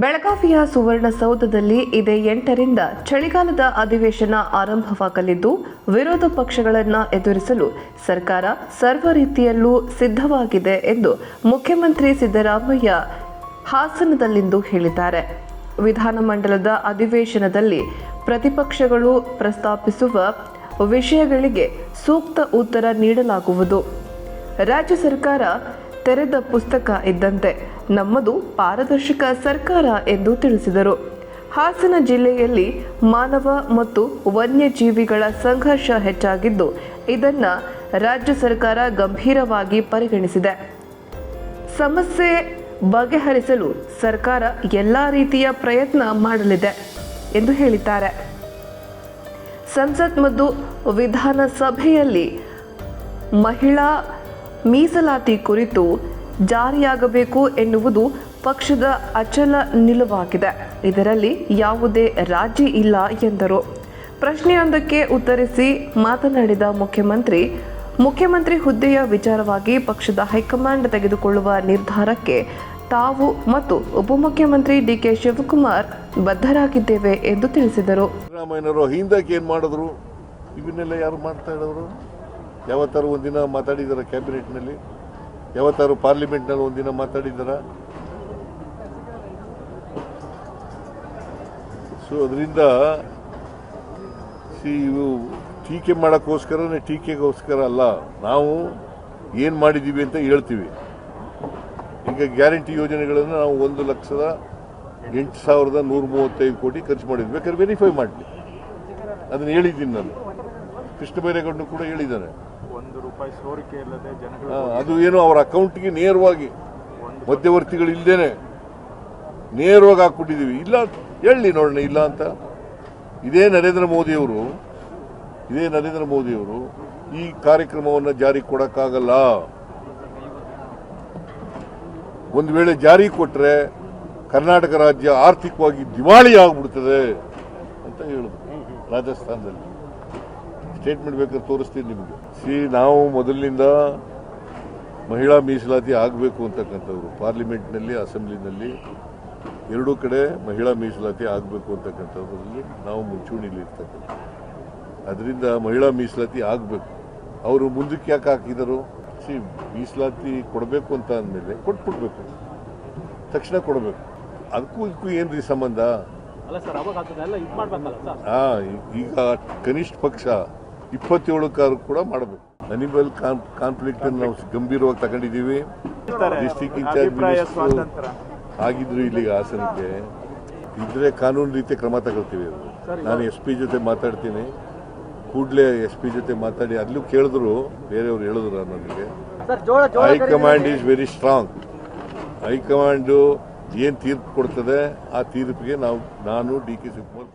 ಬೆಳಗಾವಿಯ ಸುವರ್ಣಸೌಧದಲ್ಲಿ ಇದೇ 8ರಿಂದ ಚಳಿಗಾಲದ ಅಧಿವೇಶನ ಆರಂಭವಾಗಲಿದ್ದು, ವಿರೋಧ ಪಕ್ಷಗಳನ್ನು ಎದುರಿಸಲು ಸರ್ಕಾರ ಸರ್ವ ರೀತಿಯಲ್ಲೂ ಸಿದ್ಧವಾಗಿದೆ ಎಂದು ಮುಖ್ಯಮಂತ್ರಿ ಸಿದ್ದರಾಮಯ್ಯ ಹಾಸನದಲ್ಲಿಂದು ಹೇಳಿದ್ದಾರೆ. ವಿಧಾನಮಂಡಲದ ಅಧಿವೇಶನದಲ್ಲಿ ಪ್ರತಿಪಕ್ಷಗಳು ಪ್ರಸ್ತಾಪಿಸುವ ವಿಷಯಗಳಿಗೆ ಸೂಕ್ತ ಉತ್ತರ ನೀಡಲಾಗುವುದು. ರಾಜ್ಯ ಸರ್ಕಾರ ತೆರೆದ ಪುಸ್ತಕ ಇದ್ದಂತೆ, ನಮ್ಮದು ಪಾರದರ್ಶಕ ಸರ್ಕಾರ ಎಂದು ತಿಳಿಸಿದರು. ಹಾಸನ ಜಿಲ್ಲೆಯಲ್ಲಿ ಮಾನವ ಮತ್ತು ವನ್ಯಜೀವಿಗಳ ಸಂಘರ್ಷ ಹೆಚ್ಚಾಗಿದ್ದು, ಇದನ್ನು ರಾಜ್ಯ ಸರ್ಕಾರ ಗಂಭೀರವಾಗಿ ಪರಿಗಣಿಸಿದೆ. ಸಮಸ್ಯೆ ಬಗೆಹರಿಸಲು ಸರ್ಕಾರ ಎಲ್ಲ ರೀತಿಯ ಪ್ರಯತ್ನ ಮಾಡಲಿದೆ ಎಂದು ಹೇಳಿದ್ದಾರೆ. ಸಂಸತ್ ಮತ್ತು ವಿಧಾನಸಭೆಯಲ್ಲಿ ಮಹಿಳಾ ಮೀಸಲಾತಿ ಕುರಿತು ಜಾರಿಯಾಗಬೇಕು ಎನ್ನುವುದು ಪಕ್ಷದ ಅಚಲ ನಿಲುವಾಗಿದೆ. ಇದರಲ್ಲಿ ಯಾವುದೇ ರಾಜಿ ಇಲ್ಲ ಎಂದರು. ಪ್ರಶ್ನೆಯೊಂದಕ್ಕೆ ಉತ್ತರಿಸಿ ಮಾತನಾಡಿದ ಮುಖ್ಯಮಂತ್ರಿ ಹುದ್ದೆಯ ವಿಚಾರವಾಗಿ ಪಕ್ಷದ ಹೈಕಮಾಂಡ್ ತೆಗೆದುಕೊಳ್ಳುವ ನಿರ್ಧಾರಕ್ಕೆ ತಾವು ಮತ್ತು ಉಪಮುಖ್ಯಮಂತ್ರಿ ಡಿಕೆ ಶಿವಕುಮಾರ್ ಬದ್ಧರಾಗಿದ್ದೇವೆ ಎಂದು ತಿಳಿಸಿದರು. ಸಿದ್ದರಾಮಯ್ಯನವರು ಹಿಂದಕ್ಕೆ ಏನು ಮಾಡಿದ್ರು, ಇವನ್ನೆಲ್ಲ ಯಾರು ಮಾಡ್ತಾ ಇರೋರು? ಯಾವತ್ತಾರು ಒಂದಿನ ಮಾತಾಡಿದಾರ ಕ್ಯಾಬಿನೆಟ್ನಲ್ಲಿ? ಯಾವತ್ತಾರು ಪಾರ್ಲಿಮೆಂಟ್ನಲ್ಲಿ ಒಂದಿನ ಮಾತಾಡಿದಾರ? ಸೊ ಅದರಿಂದ ಇವು ಟೀಕೆ ಮಾಡೋಕ್ಕೋಸ್ಕರನೇ, ಟೀಕೆಗೋಸ್ಕರ ಅಲ್ಲ. ನಾವು ಏನು ಮಾಡಿದ್ದೀವಿ ಅಂತ ಹೇಳ್ತೀವಿ. ಈಗ ಗ್ಯಾರಂಟಿ ಯೋಜನೆಗಳನ್ನು ನಾವು 1,08,135 ಕೋಟಿ ಖರ್ಚು ಮಾಡಿದ್ವಿ. ಬೇಕಾದ್ರೆ ವೆರಿಫೈ ಮಾಡಲಿ, ಅದನ್ನು ಹೇಳಿದ್ದೀನಿ ನಾನು. ಕೃಷ್ಣ ಬೈರೇಗೌಡನು ಕೂಡ ಹೇಳಿದ್ದಾನೆ. ಅದು ಏನು ಅವರ ಅಕೌಂಟ್ಗೆ ನೇರವಾಗಿ ಮಧ್ಯವರ್ತಿಗಳು ಇಲ್ಲದೇನೆ ನೇರವಾಗಿ ಹಾಕ್ಬಿಟ್ಟಿದ್ದೀವಿ. ಇಲ್ಲ ಹೇಳಿ ನೋಡೋಣ, ಇಲ್ಲ ಅಂತ. ಇದೇ ನರೇಂದ್ರ ಮೋದಿಯವರು ಈ ಕಾರ್ಯಕ್ರಮವನ್ನು ಜಾರಿ ಕೊಡಕ್ಕಾಗಲ್ಲ. ಒಂದು ವೇಳೆ ಜಾರಿ ಕೊಟ್ಟರೆ ಕರ್ನಾಟಕ ರಾಜ್ಯ ಆರ್ಥಿಕವಾಗಿ ದಿವಾಳಿ ಆಗ್ಬಿಡ್ತದೆ ಅಂತ ಹೇಳಿದ್ರು ರಾಜಸ್ಥಾನದಲ್ಲಿ. ಸ್ಟೇಟ್ಮೆಂಟ್ ಬೇಕಾದ್ರೆ ತೋರಿಸ್ತೀನಿ ನಿಮಗೆ. ನಾವು ಮೊದಲಿನಿಂದ ಮಹಿಳಾ ಮೀಸಲಾತಿ ಆಗಬೇಕು ಅಂತಕ್ಕಂಥವ್ರು. ಪಾರ್ಲಿಮೆಂಟ್ನಲ್ಲಿ, ಅಸೆಂಬ್ಲಿನಲ್ಲಿ ಎರಡೂ ಕಡೆ ಮಹಿಳಾ ಮೀಸಲಾತಿ ಆಗಬೇಕು ಅಂತಕ್ಕಂಥದ್ರಲ್ಲಿ ನಾವು ಮುಂಚೂಣಿಲಿ ಇರ್ತಕ್ಕಂಥ. ಅದರಿಂದ ಮಹಿಳಾ ಮೀಸಲಾತಿ ಆಗಬೇಕು. ಅವರು ಮುಂದಕ್ಕೆ ಯಾಕೆ ಹಾಕಿದರು? ಮೀಸಲಾತಿ ಕೊಡಬೇಕು ಅಂತ ಅಂದಮೇಲೆ ಕೊಟ್ಬಿಡ್ಬೇಕು, ತಕ್ಷಣ ಕೊಡಬೇಕು. ಅದಕ್ಕೂ ಇದಕ್ಕೂ ಏನ್ರಿ ಸಂಬಂಧ? ಈಗ ಕನಿಷ್ಠ ಪಕ್ಷ 27 ಕೂಡ ಮಾಡಬೇಕು. ಅನಿಮಲ್ ಕಾನ್ಫ್ಲಿಕ್ಟ್ ಅನ್ನು ನಾವು ಗಂಭೀರವಾಗಿ ತಗೊಂಡಿದ್ದೀವಿ. ಡಿಸ್ಟ್ರಿಕ್ಟ್ ಇನ್ಚಾರ್ಜ್ ಮಿನಿಸ್ಟರ್ ಆಗಿದ್ರು ಇಲ್ಲಿಗೆ ಹಾಸನಕ್ಕೆ. ಇದ್ರೆ ಕಾನೂನು ರೀತಿಯ ಕ್ರಮ ತಗೊಳ್ತೀವಿ. ನಾನು SP ಜೊತೆ ಮಾತಾಡ್ತೀನಿ. ಕೂಡಲೇ SP ಜೊತೆ ಮಾತಾಡಿ ಅಲ್ಲೂ ಕೇಳಿದ್ರು, ಬೇರೆಯವ್ರು ಹೇಳಿದ್ರು ನನಗೆ. High command is very strong. High command ಏನು ತೀರ್ಪು ಕೊಡ್ತದೆ ಆ ತೀರ್ಪಿಗೆ ನಾನು DK ಶಿವಕುಮಾರ್